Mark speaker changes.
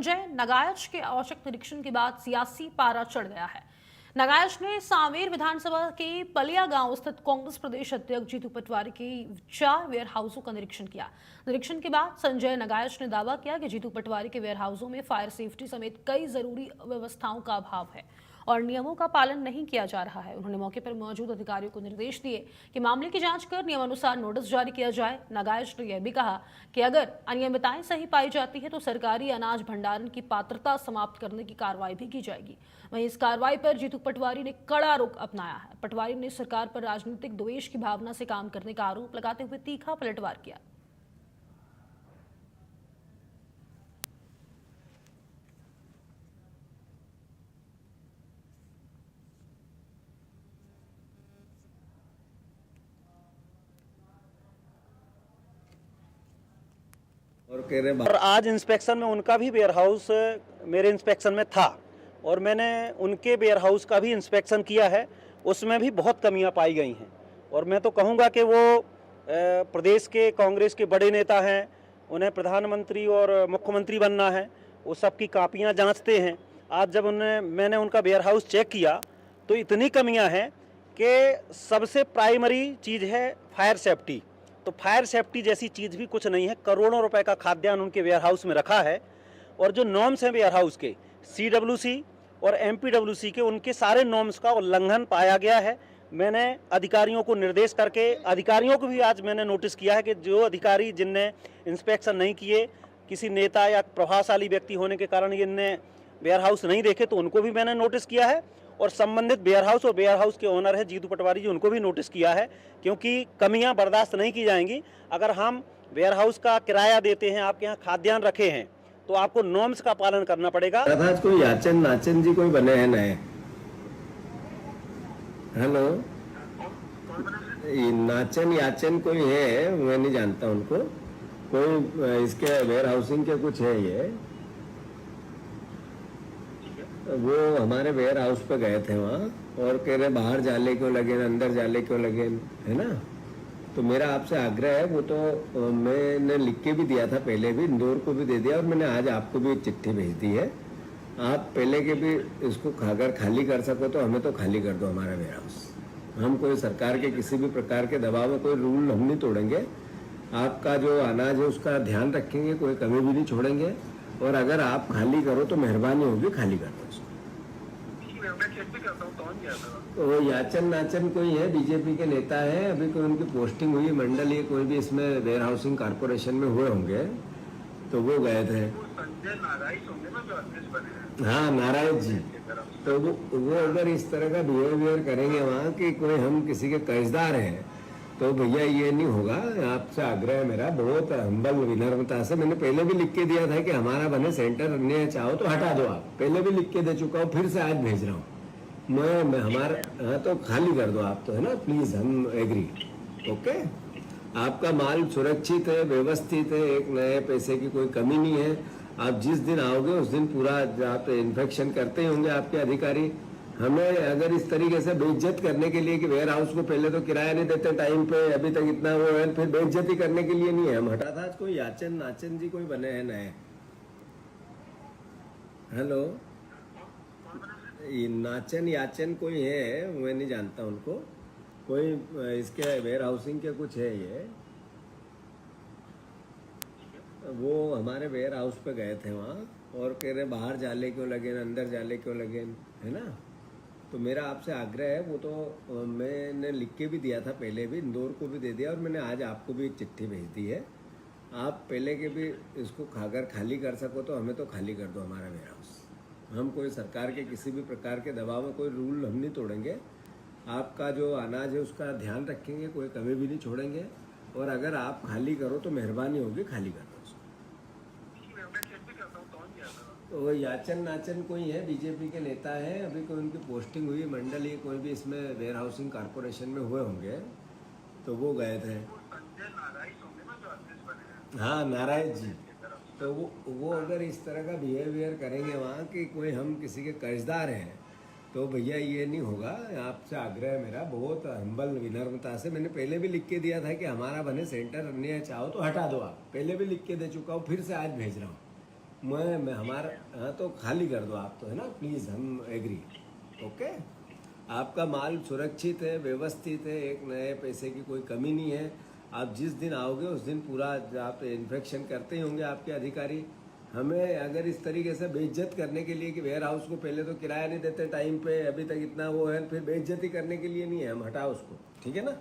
Speaker 1: संजय नगायच के औचक निरीक्षण के बाद सियासी पारा चढ़ गया है। नगायच ने सांवेर विधानसभा के पलिया गांव स्थित कांग्रेस प्रदेश अध्यक्ष जीतू पटवारी के 4 वेयर हाउसों का निरीक्षण किया। निरीक्षण के बाद संजय नगायच ने दावा किया कि जीतू पटवारी के वेयर हाउसों में फायर सेफ्टी समेत कई जरूरी व्यवस्थाओं का अभाव है और नियमों का पालन नहीं किया जा रहा है। उन्होंने मौके पर मौजूद अधिकारियों को निर्देश दिए कि मामले की जांच कर नियमानुसार नोटिस जारी किया जाए। नगायच ने यह भी कहा कि अगर अनियमितताएं सही पाई जाती है तो सरकारी अनाज भंडारण की पात्रता समाप्त करने की कार्रवाई भी की जाएगी। वहीं इस कार्रवाई पर जीतू पटवारी ने कड़ा रुख अपनाया है। पटवारी ने सरकार पर राजनीतिक द्वेष की भावना से काम करने का आरोप लगाते हुए तीखा पलटवार किया।
Speaker 2: और आज इंस्पेक्शन में उनका भी वेयर हाउस मेरे इंस्पेक्शन में था और मैंने उनके वेयर हाउस का भी इंस्पेक्शन किया है। उसमें भी बहुत कमियां पाई गई हैं और मैं तो कहूँगा कि वो प्रदेश के कांग्रेस के बड़े नेता हैं, उन्हें प्रधानमंत्री और मुख्यमंत्री बनना है, वो सबकी कापियां जांचते हैं। आज जब मैंने उनका वेयर हाउस चेक किया तो इतनी कमियां हैं कि सबसे प्राइमरी चीज़ है फायर सेफ्टी। तो फायर सेफ्टी जैसी चीज़ भी कुछ नहीं है। करोड़ों रुपए का खाद्यान्न उनके वेयर हाउस में रखा है और जो नॉर्म्स हैं वेयर हाउस के CWC और MPWC के, उनके सारे नॉर्म्स का उल्लंघन पाया गया है। मैंने अधिकारियों को निर्देश करके, अधिकारियों को भी आज मैंने नोटिस किया है कि जो अधिकारी जिनने इंस्पेक्शन नहीं किए, किसी नेता या प्रभावशाली व्यक्ति होने के कारण इनने वेयर हाउस नहीं देखे, तो उनको भी मैंने नोटिस किया है और संबंधित वेयर हाउस और वेयर हाउस के ओनर है जीतू पटवारी जी, उनको भी नोटिस किया है, क्योंकि कमियां बर्दाश्त नहीं की जाएंगी। अगर हम वेयर हाउस का किराया देते हैं, आपके यहाँ खाद्यान्न रखे हैं, तो आपको नॉर्म्स का पालन करना पड़ेगा।
Speaker 3: आज कोई याचन नाचन जी कोई बने हैं नए? हेलो, नाचन याचन कोई है, मैं नहीं जानता उनको। कोई इसके वेयर हाउसिंग के कुछ है ये, वो हमारे वेयर हाउस पे गए थे वहाँ और कह रहे बाहर जाले क्यों लगे, अंदर जाले क्यों लगे, है ना। तो मेरा आपसे आग्रह है, वो तो मैंने लिख के भी दिया था, पहले भी इंदौर को भी दे दिया और मैंने आज आपको भी एक चिट्ठी भेज दी है। आप पहले के भी इसको अगर खाली कर सको तो हमें तो खाली कर दो हमारा वेयर हाउस। हम कोई सरकार के किसी भी प्रकार के दबाव में कोई रूल हम नहीं तोड़ेंगे। आपका जो अनाज है उसका ध्यान रखेंगे, कोई कमी भी नहीं छोड़ेंगे और अगर आप खाली करो तो मेहरबानी होगी, खाली कर दो उसको। तो याचन नाचन कोई है, बीजेपी के नेता है, अभी कोई उनकी पोस्टिंग हुई मंडल या कोई भी इसमें वेयर हाउसिंग कारपोरेशन में हुए होंगे, तो वो गए थे। हाँ, नारायण जी। तो वो अगर इस तरह का बिहेवियर करेंगे वहाँ कि कोई हम किसी के कर्जदार हैं, तो भैया ये नहीं होगा। आपसे आग्रह है मेरा, बहुत हम्बल विनम्रता से। मैंने पहले भी लिख के दिया था कि हमारा बने सेंटर, अन्य चाहो तो हटा दो। आप पहले भी लिख के दे चुका हूँ, फिर से आज भेज रहा हूँ मैं हमारा। हाँ, तो खाली कर दो आप, तो है ना, प्लीज, हम एग्री। ओके, आपका माल सुरक्षित है, व्यवस्थित है, एक नए पैसे की कोई कमी नहीं है। आप जिस दिन आओगे उस दिन पूरा आप इन्फेक्शन करते ही होंगे आपके अधिकारी। हमें अगर इस तरीके से बेइज्जत करने के लिए कि वेयर हाउस को पहले तो किराया नहीं देते टाइम पे, अभी तक इतना वो है, फिर बेइज्जती करने के लिए नहीं है, हम हटा था। आज कोई याचन नाचन जी कोई बने हैं नए? हेलो, नाचन याचन कोई है, मैं नहीं जानता उनको। कोई इसके वेयर हाउसिंग के कुछ है ये, वो हमारे वेयर हाउस पे गए थे वहाँ और कह रहे बाहर जाले क्यों लगे, अंदर जाले क्यों लगे, है ना। तो मेरा आपसे आग्रह है, वो तो मैंने लिख के भी दिया था पहले भी, इंदौर को भी दे दिया और मैंने आज आपको भी एक चिट्ठी भेज दी है। आप पहले के भी इसको अगर खाली कर सको तो हमें तो खाली कर दो हमारा वेयर हाउस। हम कोई सरकार के किसी भी प्रकार के दबाव में कोई रूल हम नहीं तोड़ेंगे। आपका जो अनाज है उसका ध्यान रखेंगे, कोई कमी भी नहीं छोड़ेंगे और अगर आप खाली करो तो मेहरबानी होगी, खाली कर दो उसको। तो याचन नाचन कोई है, बीजेपी के नेता है, अभी कोई उनकी पोस्टिंग हुई मंडल या कोई भी इसमें वेयर हाउसिंग कारपोरेशन में हुए होंगे, तो वो गए थे। हाँ, नारायण जी। तो वो अगर इस तरह का बिहेवियर करेंगे वहाँ कि कोई हम किसी के कर्जदार हैं, तो भैया ये नहीं होगा। आपसे आग्रह है मेरा, बहुत हम्बल विनम्रता से। मैंने पहले भी लिख के दिया था कि हमारा बने सेंटर, अन्य चाहो तो हटा दो। आप पहले भी लिख के दे चुका हूँ, फिर से आज भेज रहा हूँ मैं हमारा हाँ तो खाली कर दो आप तो, है ना, प्लीज़, हम एग्री। ओके, आपका माल सुरक्षित है, व्यवस्थित है, एक नए पैसे की कोई कमी नहीं है। आप जिस दिन आओगे उस दिन पूरा आप इन्फेक्शन करते ही होंगे आपके अधिकारी। हमें अगर इस तरीके से बेइज्जत करने के लिए कि वेयर हाउस को पहले तो किराया नहीं देते टाइम पे, अभी तक इतना वो है, फिर बेइज्जती करने के लिए नहीं है, हम हटाओ उसको, ठीक है ना।